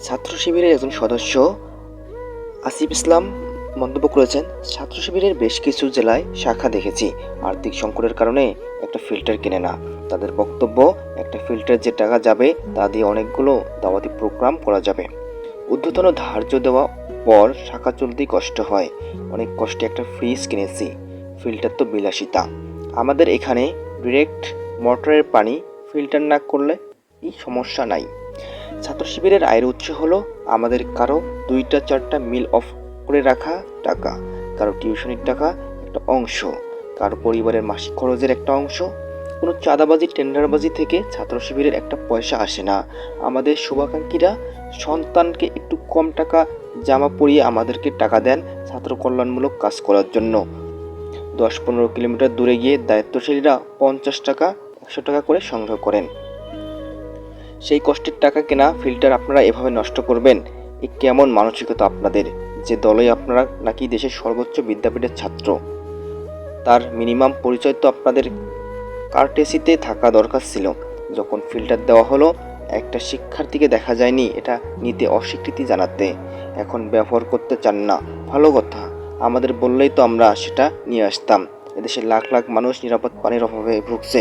ছাত্র শিবিরের একজন সদস্য আসিফ ইসলাম মন্তব্য করেছেন, ছাত্র শিবিরের বেশ কিছু জেলায় শাখা দেখেছি আর্থিক সংকটের কারণে একটা ফিল্টার কেনে না। তাদের বক্তব্য, একটা ফিল্টার যে টাকা যাবে তা দিয়ে অনেকগুলো দাওয়াতি প্রোগ্রাম করা যাবে। ঊর্ধ্বতন ধার্য দেওয়া পর শাখা চলতেই কষ্ট হয়। অনেক কষ্টে একটা ফ্রিজ কিনেছি, ফিল্টার তো বিলাসিতা। আমাদের এখানে ডিরেক্ট মোটরের পানি, ফিল্টার না করলে এই সমস্যা নাই। ছাত্র শিবিরের আয়ের উৎস হলো আমাদের কারো 2-4টা মিল অফ করে রাখা টাকা, কারো টিউশনির টাকা একটা অংশ, কারো পরিবারের মাসিক খরচের একটা অংশ। কোনো চাঁদাবাজি টেন্ডারবাজি থেকে ছাত্র শিবিরের একটা পয়সা আসে না। আমাদের শুভাকাঙ্ক্ষীরা সন্তানকে একটু কম টাকা জামা পরিয়ে আমাদেরকে টাকা দেন ছাত্র কল্যাণমূলক কাজ করার জন্য। 10-15 কিলোমিটার দূরে গিয়ে দায়িত্বশীলরা 50 টাকা 100 টাকা করে সংগ্রহ করেন। সেই কষ্টের টাকা কেনা ফিল্টার আপনারা এভাবে নষ্ট করবেন? এ কেমন মানসিকতা আপনাদের? যে দলে আপনারা নাকি দেশের সর্বোচ্চ বিদ্যাপীঠের ছাত্র, তার মিনিমাম পরিচয় তো আপনাদের কার্টেসিতে থাকা দরকার ছিল। যখন ফিল্টার দেওয়া হলো, একটা শিক্ষার্থীকে দেখা যায়নি এটা নিতে অস্বীকৃতি জানাতে। এখন ব্যবহার করতে চান না, ভালো কথা, আমাদের বললেই তো আমরা সেটা নিয়ে আসতাম। এদেশে লাখ লাখ মানুষ নিরাপদ পানির অভাবে ভুগছে,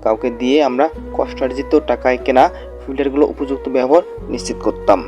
কাউকে দিয়ে আমরা কষ্টার্জিত টাকায় কেনা ফিল্টারগুলো উপযুক্ত ব্যবহার নিশ্চিত করতাম।